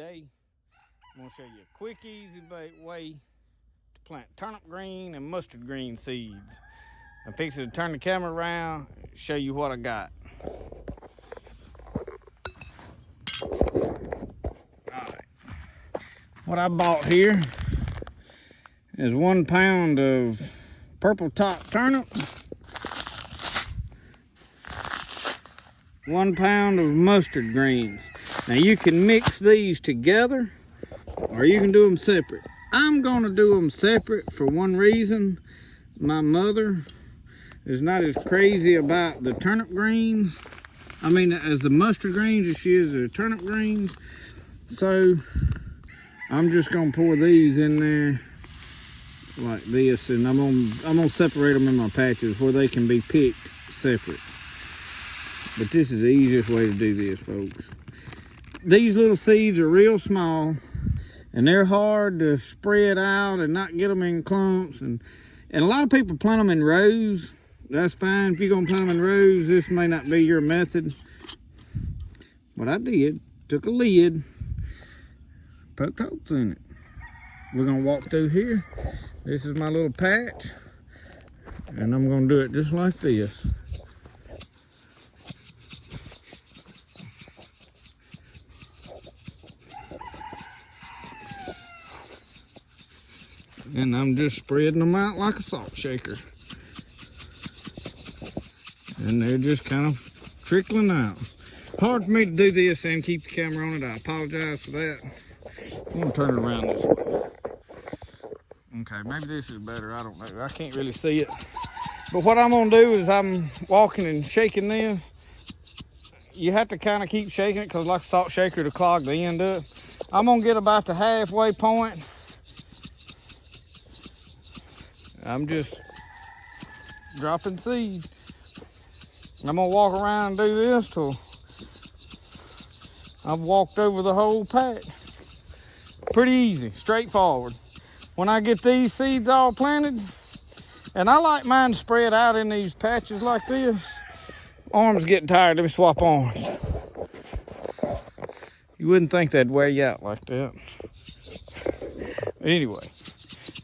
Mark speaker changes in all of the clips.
Speaker 1: Today, I'm gonna show you a quick, easy way to plant turnip green and mustard green seeds. I'm fixing to turn the camera around and show you what I got. Alright. What I bought here is 1 pound of purple top turnips, 1 pound of mustard greens. Now you can mix these together or you can do them separate. I'm gonna do them separate for one reason. My mother is not as crazy about the turnip greens, as the mustard greens as she is the turnip greens. So I'm just gonna pour these in there like this, and I'm gonna separate them in my patches where they can be picked separate. But this is the easiest way to do this, folks. These little seeds are real small and they're hard to spread out and not get them in clumps, and a lot of people plant them in rows. That's fine. If you're gonna plant them in rows, this may not be your method. What I did, took a lid, poked holes in it. We're gonna walk through here. This is my little patch, and I'm gonna do it just like this. And I'm just spreading them out like a salt shaker. And they're just kind of trickling out. Hard for me to do this and keep the camera on it. I apologize for that. I'm gonna turn it around this way. Okay, maybe this is better, I don't know. I can't really see it. But what I'm gonna do is I'm walking and shaking this. You have to kind of keep shaking it because like a salt shaker to clog the end up. I'm gonna get about the halfway point. I'm just dropping seed. I'm gonna walk around and do this till I've walked over the whole patch. Pretty easy, straightforward. When I get these seeds all planted, and I like mine spread out in these patches like this. Arms getting tired, let me swap arms. You wouldn't think they'd wear you out like that. Anyway,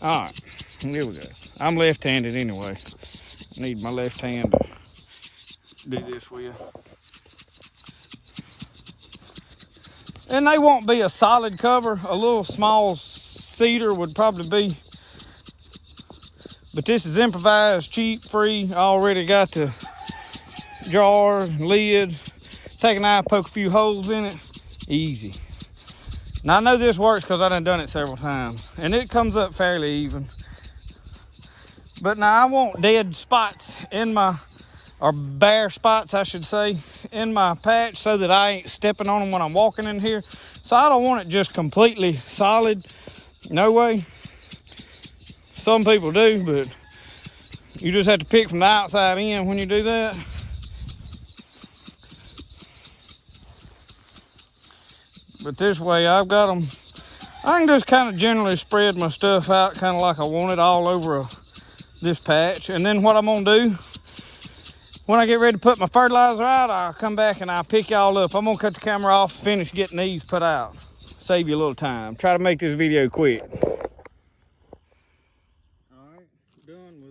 Speaker 1: all right, here we go. I'm left-handed anyway. I need my left hand to do this with. And they won't be a solid cover. A little small cedar would probably be. But this is improvised, cheap, free. I already got the jar, lid. Take a knife, poke a few holes in it. Easy. Now I know this works because I done it several times. And it comes up fairly even. But now I want dead spots in my, or bare spots I should say, in my patch so that I ain't stepping on them when I'm walking in here. So I don't want it just completely solid. No way. Some people do, but you just have to pick from the outside in when you do that. But this way I've got them, I can just kind of generally spread my stuff out kind of like I want it all over this patch. And then what I'm gonna do, when I get ready to put my fertilizer out, I'll come back and I'll pick y'all up. I'm gonna cut the camera off, finish getting these put out. Save you a little time. Try to make this video quick. Alright, done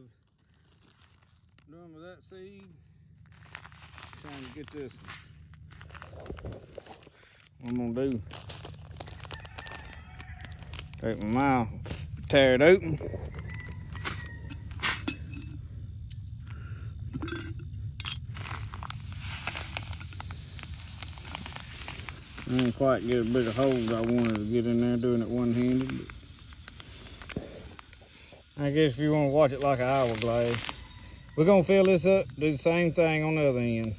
Speaker 1: with that seed. Trying to get this. What I'm gonna do, take my mouth, tear it open. I didn't quite get as big a hold I wanted to get in there doing it one-handed. I guess if you want to watch it like an hourglass. We're going to fill this up, do the same thing on the other end.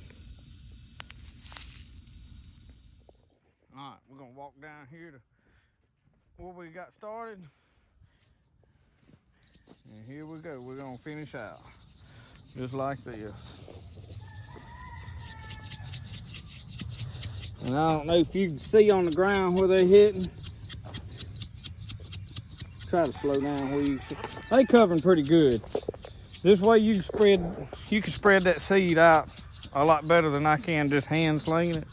Speaker 1: Alright, we're going to walk down here to where we got started. And here we go, we're going to finish out. Just like this. And I don't know if you can see on the ground where they're hitting. Try to slow down where you see. They covering pretty good. This way you can spread that seed out a lot better than I can just hand slinging it.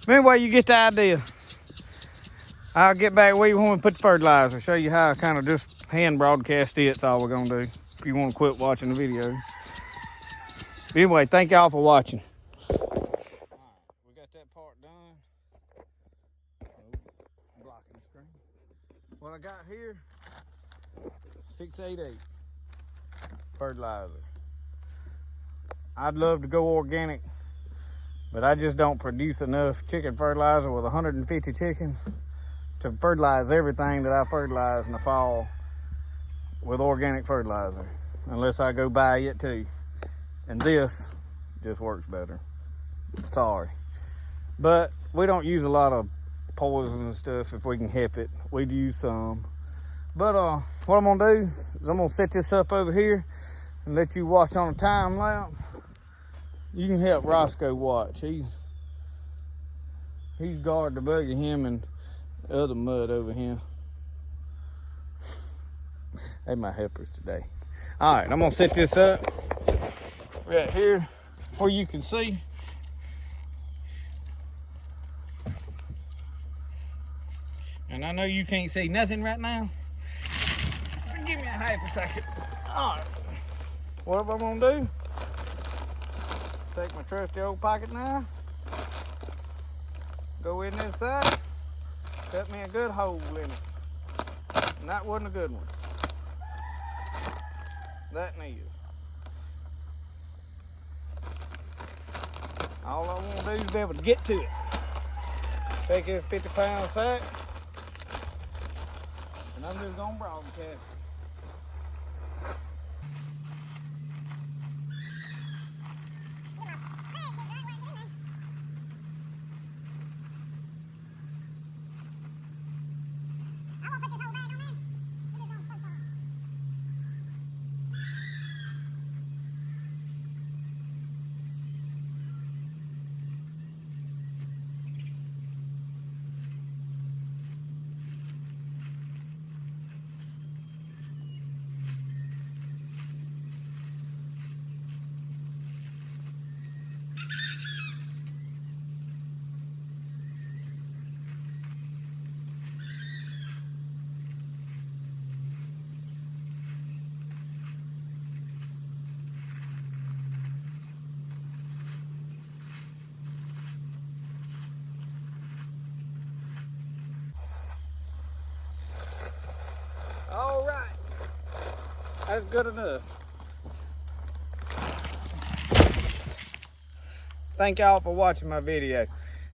Speaker 1: But anyway, you get the idea. I'll get back with you when we put the fertilizer. Show you how I kind of just hand broadcast it. That's all we're gonna do. If you want to quit watching the video. But anyway, thank y'all for watching. All right, we got that part done. Oh, blocking the screen. What I got here, 688 fertilizer. I'd love to go organic, but I just don't produce enough chicken fertilizer with 150 chickens to fertilize everything that I fertilize in the fall with organic fertilizer, unless I go buy it too. And this just works better. Sorry. But we don't use a lot of poison and stuff if we can help it. We'd use some. But what I'm gonna do is I'm gonna set this up over here and let you watch on a time lapse. You can help Roscoe watch. He's guarding the buggy, him and the other mud over here. They my helpers today. All right, I'm gonna set this up right here where you can see. And I know you can't see nothing right now. So give me a half a second. All right, what am I gonna do? Take my trusty old pocket knife, go in this side, cut me a good hole in it. And that wasn't a good one. That neither. All I want to do is be able to get to it. Take this 50-pound sack, and I'm just gonna broadcast it. All right, that's good enough. Thank y'all for watching my video.